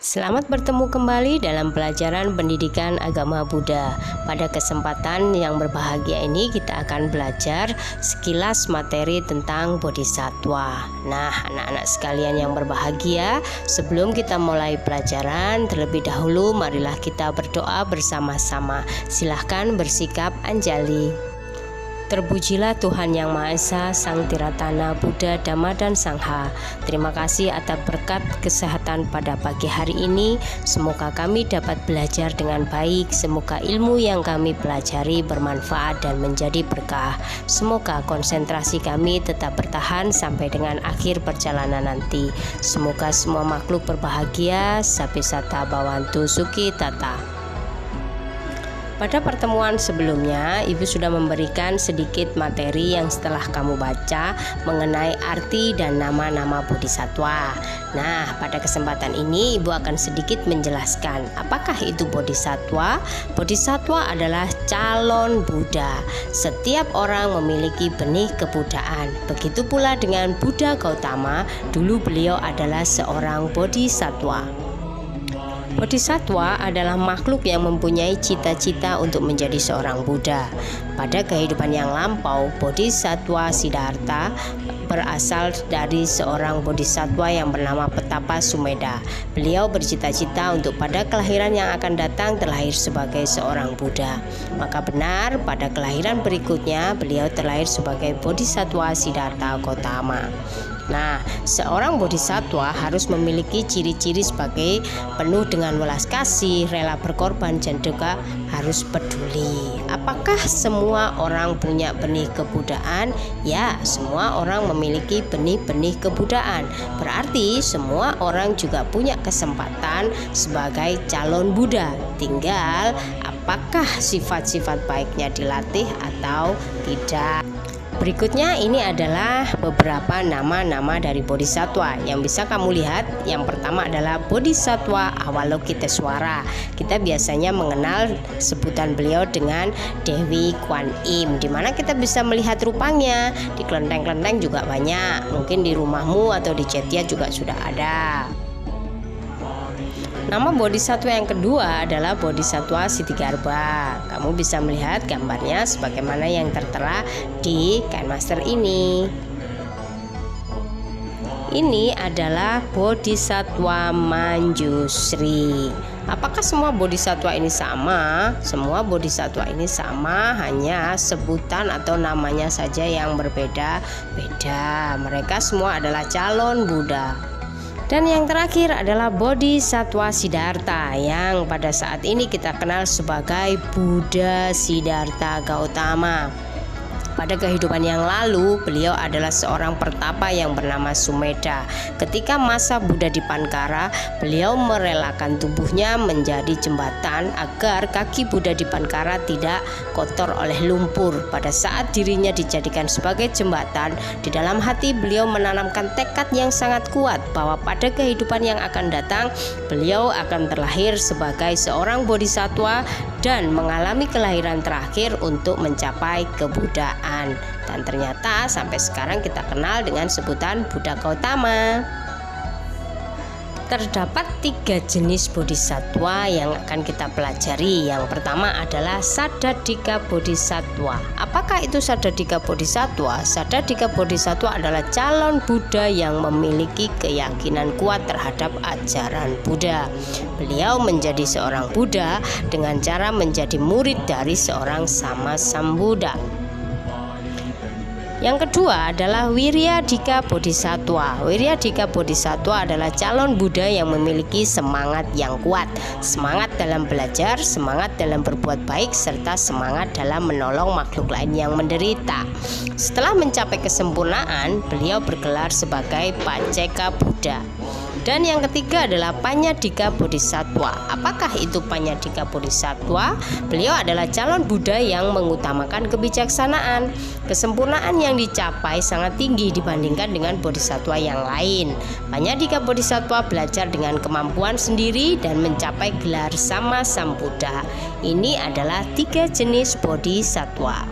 Selamat bertemu kembali dalam pelajaran pendidikan agama Buddha. Pada kesempatan yang berbahagia ini kita akan belajar sekilas materi tentang Bodhisattva. Nah, anak-anak sekalian yang berbahagia, sebelum kita mulai pelajaran, terlebih dahulu marilah kita berdoa bersama-sama. Silahkan bersikap anjali. Terpujilah Tuhan Yang Maha Esa, Sang Tiratana, Buddha, Dhamma, dan Sangha. Terima kasih atas berkat kesehatan pada pagi hari ini. Semoga kami dapat belajar dengan baik. Semoga ilmu yang kami pelajari bermanfaat dan menjadi berkah. Semoga konsentrasi kami tetap bertahan sampai dengan akhir perjalanan nanti. Semoga semua makhluk berbahagia. Sapisata Bhavantu Sukhi Tata. Pada pertemuan sebelumnya, Ibu sudah memberikan sedikit materi yang setelah kamu baca mengenai arti dan nama-nama Bodhisattva. Nah, pada kesempatan ini Ibu akan sedikit menjelaskan apakah itu Bodhisattva. Bodhisattva adalah calon Buddha. Setiap orang memiliki benih kebudaan. Begitu pula dengan Buddha Gautama, dulu beliau adalah seorang Bodhisattva. Bodhisattva adalah makhluk yang mempunyai cita-cita untuk menjadi seorang Buddha. Pada kehidupan yang lampau, Bodhisattva Siddhartha berasal dari seorang bodhisattva yang bernama Petapa Sumedha. Beliau bercita-cita untuk pada kelahiran yang akan datang terlahir sebagai seorang Buddha. Maka benar pada kelahiran berikutnya beliau terlahir sebagai Bodhisattva Siddhartha Gautama. Nah, seorang bodhisattva harus memiliki ciri-ciri sebagai penuh dengan welas kasih, rela berkorban, dan juga harus peduli. Apakah semua orang punya benih kebudaan? Ya, semua orang memiliki benih-benih kebudaan. Berarti semua orang juga punya kesempatan sebagai calon Buddha. Tinggal apakah sifat-sifat baiknya dilatih atau tidak. Berikutnya ini adalah beberapa nama-nama dari Bodhisattva yang bisa kamu lihat. Yang pertama adalah Bodhisattva Avalokitesvara. Kita biasanya mengenal sebutan beliau dengan Dewi Kuan Im, di mana kita bisa melihat rupanya di kelenteng-kelenteng juga banyak. Mungkin di rumahmu atau di Cetia juga sudah ada. Nama bodhisattva yang kedua adalah Bodhisattva Ksitigarbha. Kamu bisa melihat gambarnya sebagaimana yang tertera di kain master ini. Ini adalah Bodhisattva Manjusri. Apakah semua bodhisattva ini sama? Semua bodhisattva ini sama, hanya sebutan atau namanya saja yang berbeda-beda. Mereka semua adalah calon Buddha. Dan yang terakhir adalah Bodhisattva Siddhartha yang pada saat ini kita kenal sebagai Buddha Siddhartha Gautama. Pada kehidupan yang lalu, beliau adalah seorang pertapa yang bernama Sumedha. Ketika masa Buddha di Pankara, beliau merelakan tubuhnya menjadi jembatan agar kaki Buddha di Pankara tidak kotor oleh lumpur. Pada saat dirinya dijadikan sebagai jembatan, di dalam hati beliau menanamkan tekad yang sangat kuat bahwa pada kehidupan yang akan datang, beliau akan terlahir sebagai seorang bodhisattva dan mengalami kelahiran terakhir untuk mencapai kebudaan. Dan ternyata sampai sekarang kita kenal dengan sebutan Buddha Gautama. Terdapat 3 jenis bodhisattva yang akan kita pelajari. Yang pertama adalah Saddadika Bodhisattva. Apakah itu Saddadika Bodhisattva? Saddadika Bodhisattva adalah calon Buddha yang memiliki keyakinan kuat terhadap ajaran Buddha. Beliau menjadi seorang Buddha dengan cara menjadi murid dari seorang Sama Sambuddha. Yang kedua adalah Wiryadika Bodhisattva. Wiryadika Bodhisattva adalah calon Buddha yang memiliki semangat yang kuat, semangat dalam belajar, semangat dalam berbuat baik, serta semangat dalam menolong makhluk lain yang menderita. Setelah mencapai kesempurnaan, beliau bergelar sebagai Pacceka Buddha. Dan yang ketiga adalah Panyadika Bodhisattva. Apakah itu Panyadika Bodhisattva? Beliau adalah calon Buddha yang mengutamakan kebijaksanaan. Kesempurnaan yang dicapai sangat tinggi dibandingkan dengan bodhisattva yang lain. Panyadika Bodhisattva belajar dengan kemampuan sendiri dan mencapai gelar Sama Sambuddha. Ini adalah 3 jenis bodhisattva.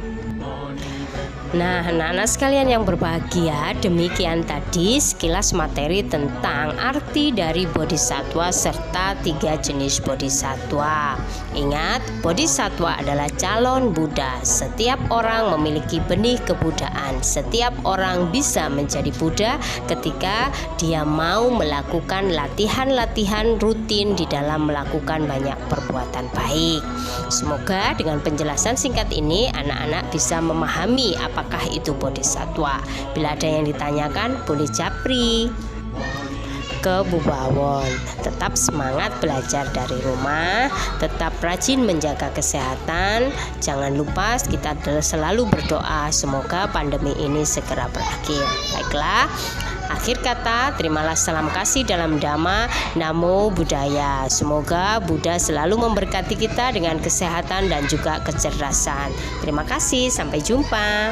Nah, anak-anak sekalian yang berbahagia, demikian tadi sekilas materi tentang arti dari bodhisatwa serta 3 jenis bodhisatwa. Ingat, bodhisatwa adalah calon Buddha. Setiap orang memiliki benih kebudaan. Setiap orang bisa menjadi Buddha ketika dia mau melakukan latihan-latihan rutin di dalam melakukan banyak perbuatan baik. Semoga dengan penjelasan singkat ini anak-anak bisa memahami apakah itu bodhisatwa. Bila ada yang ditanyakan, boleh japri ke Bu Bawon. Tetap semangat belajar dari rumah, tetap rajin menjaga kesehatan. Jangan lupa kita selalu berdoa semoga pandemi ini segera berakhir. Baiklah, akhir kata, terimalah salam kasih dalam Dhamma. Namo Buddhaya. Semoga Buddha selalu memberkati kita dengan kesehatan dan juga kecerdasan. Terima kasih, sampai jumpa.